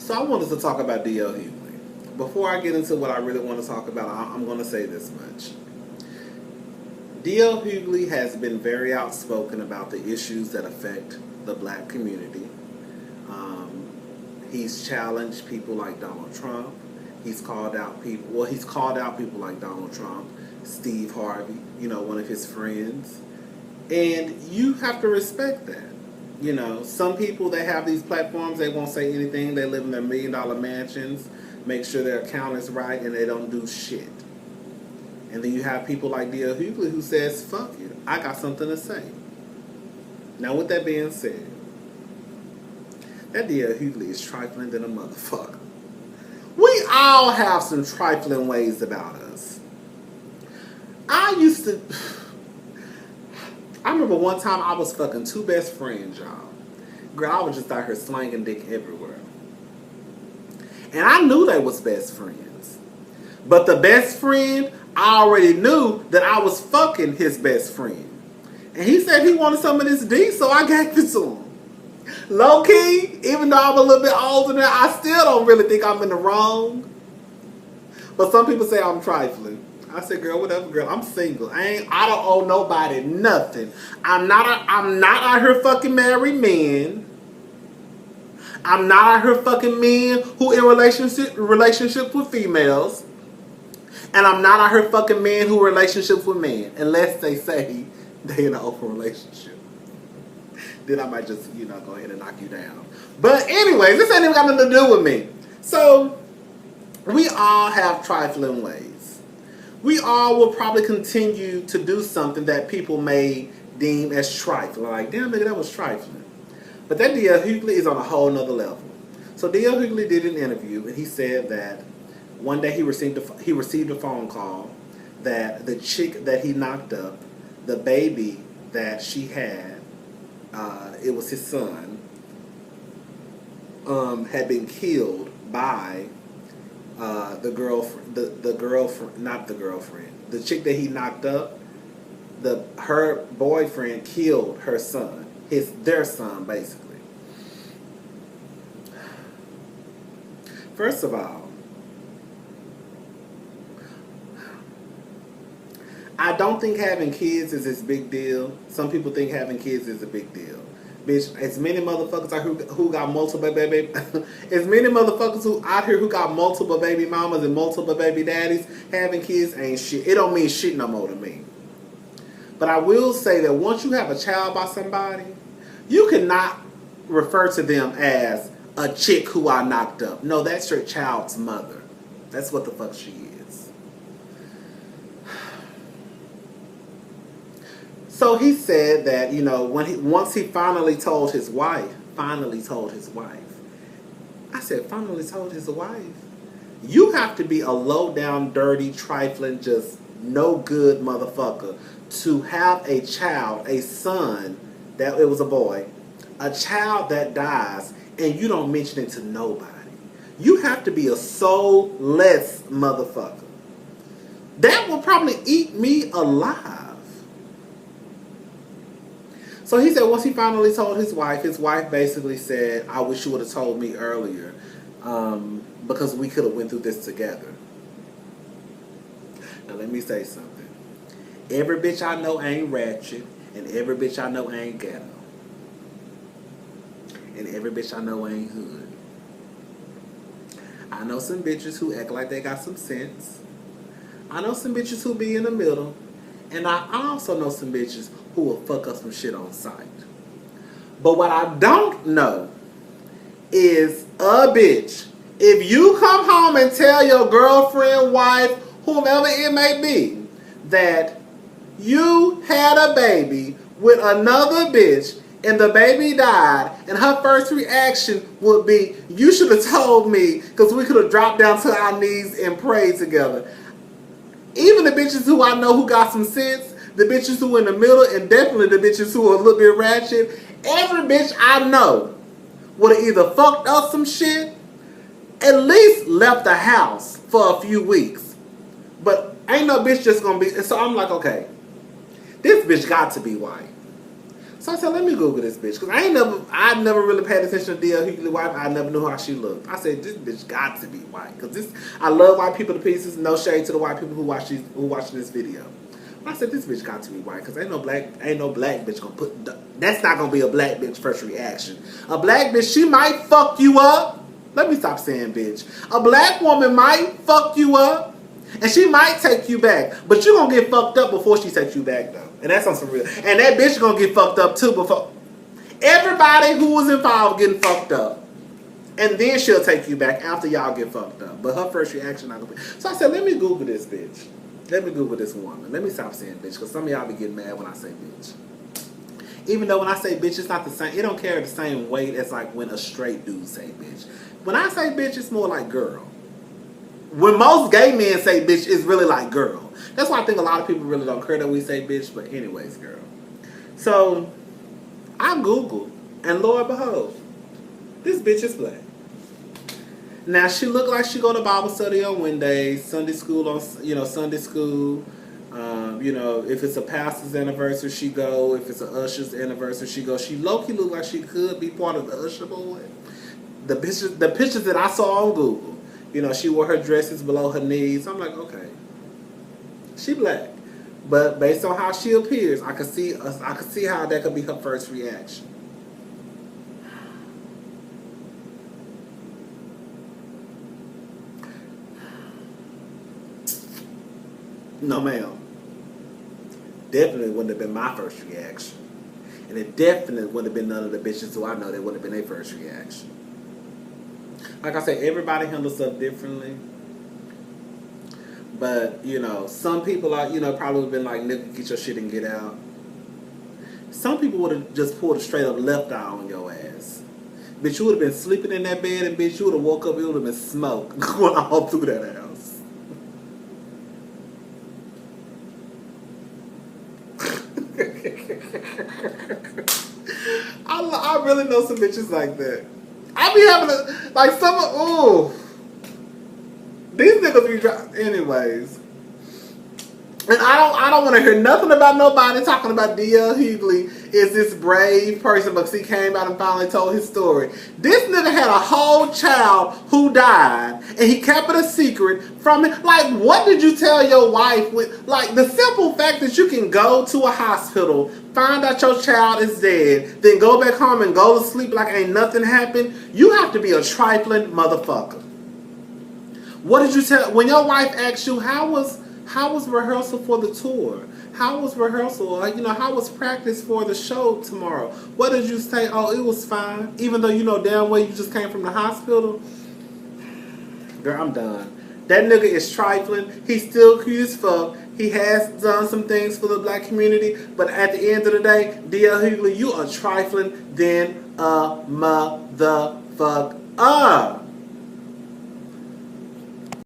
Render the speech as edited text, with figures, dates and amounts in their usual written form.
So I wanted to talk about D.L. Hughley. Before I get into what I really want to talk about, I'm going to say this much. D.L. Hughley has been very outspoken about the issues that affect the black community. He's challenged people like Donald Trump. He's called out people. Well, he's called out people like Donald Trump, Steve Harvey, one of his friends. And you have to respect that. Some people that have these platforms, they won't say anything. They live in their $1 million mansions, make sure their account is right, and they don't do shit. And then you have people like D.L. Hughley who says, fuck you, I got something to say. Now, with that being said, that D.L. Hughley is trifling than a motherfucker. We all have some trifling ways about us. I remember one time I was fucking two best friends, y'all. Girl, I was just out here slanging dick everywhere. And I knew they was best friends. But the best friend, I already knew that I was fucking his best friend. And he said he wanted some of this D, so I gave it to him. Low key, even though I'm a little bit older than I still don't really think I'm in the wrong. But some people say I'm trifling. I said, girl, whatever, girl. I'm single. I don't owe nobody nothing. I'm not out here fucking married men. I'm not out here fucking men who in relationships with females. And I'm not out here fucking men who in relationships with men. Unless they say they in an open relationship. Then I might just, go ahead and knock you down. But anyways, this ain't even got nothing to do with me. So, we all have trifling ways. We all will probably continue to do something that people may deem as trifling. Like, damn, nigga, that was trifling. But that D.L. Hughley is on a whole nother level. So D.L. Hughley did an interview, and he said that one day he received a phone call that the chick that he knocked up, the baby that she had, it was his son, had been killed by the girlfriend, not the girlfriend. The chick that he knocked up, her boyfriend killed her son, their son, basically. First of all, I don't think having kids is this big deal. Some people think having kids is a big deal. Bitch, as many motherfuckers out here who got multiple baby, as many motherfuckers who out here who got multiple baby mamas and multiple baby daddies, having kids ain't shit. It don't mean shit no more to me. But I will say that once you have a child by somebody, you cannot refer to them as a chick who I knocked up. No, that's your child's mother. That's what the fuck she is. So he said that, once he finally told his wife, I said, finally told his wife? You have to be a low down, dirty, trifling, just no good motherfucker to have a child, a son, that it was a boy, a child that dies, and you don't mention it to nobody. You have to be a soulless motherfucker. That will probably eat me alive. So he said once he finally told his wife basically said, I wish you would have told me earlier, because we could have went through this together. Now let me say something. Every bitch I know ain't ratchet, and every bitch I know ain't ghetto. And every bitch I know ain't hood. I know some bitches who act like they got some sense. I know some bitches who be in the middle. And I also know some bitches who will fuck up some shit on sight. But what I don't know is a bitch. If you come home and tell your girlfriend, wife, whomever it may be, that you had a baby with another bitch and the baby died, and her first reaction would be, you should have told me because we could have dropped down to our knees and prayed together. Even the bitches who I know who got some sense, the bitches who in the middle, and definitely the bitches who are a little bit ratchet, every bitch I know would have either fucked up some shit, at least left the house for a few weeks. But ain't no bitch just gonna be, so I'm like, okay, this bitch got to be white. So I said, let me Google this bitch. Because I never really paid attention to D.L. Hughley's wife. I never knew how she looked. I said, this bitch got to be white. Because I love white people to pieces. No shade to the white people who watching this video. But I said, this bitch got to be white. Because ain't no black bitch gonna put, that's not gonna be a black bitch first reaction. A black bitch, she might fuck you up. Let me stop saying bitch. A black woman might fuck you up. And she might take you back. But you gonna get fucked up before she takes you back though. And that's on some real. And that bitch gonna get fucked up too before. Everybody who was involved getting fucked up. And then she'll take you back after y'all get fucked up. But her first reaction not gonna be. So I said, let me Google this bitch. Let me Google this woman. Let me stop saying bitch. Because some of y'all be getting mad when I say bitch. Even though when I say bitch, it's not the same. It don't carry the same weight as like when a straight dude say bitch. When I say bitch, it's more like girl. When most gay men say bitch, it's really like girl. That's why I think a lot of people really don't care that we say bitch. But anyways, girl. So I Googled, and lo and behold, this bitch is black. Now she look like she go to Bible study on Wednesdays, Sunday school on Sunday school. If it's a pastor's anniversary, she go. If it's an usher's anniversary, she go. She low-key look like she could be part of the usher board. The pictures that I saw on Google, she wore her dresses below her knees. I'm like, okay, she black. But based on how she appears, I could see how that could be her first reaction. No, ma'am. Definitely wouldn't have been my first reaction. And it definitely wouldn't have been none of the bitches who I know that would have been their first reaction. Like I said, everybody handles stuff differently. But, some people are, probably been like, nigga, get your shit and get out. Some people would have just pulled a straight up left eye on your ass. Bitch, you would have been sleeping in that bed, and bitch, you would have woke up, it would have been smoke going all through that house. I really know some bitches like that. I be having these niggas be anyways. And I don't want to hear nothing about nobody talking about D.L. Hughley is this brave person because he came out and finally told his story. This nigga had a whole child who died and he kept it a secret from it. Like, what did you tell your wife? Like, the simple fact that you can go to a hospital, find out your child is dead, then go back home and go to sleep like ain't nothing happened. You have to be a trifling motherfucker. What did you tell when your wife asked you how was rehearsal for the tour? How was rehearsal? How was practice for the show tomorrow? What did you say? Oh, it was fine. Even though you know damn well you just came from the hospital. Girl, I'm done. That nigga is trifling. He's still cute as fuck. He has done some things for the black community. But at the end of the day, D.L. Hughley, you are trifling than a motherfucker.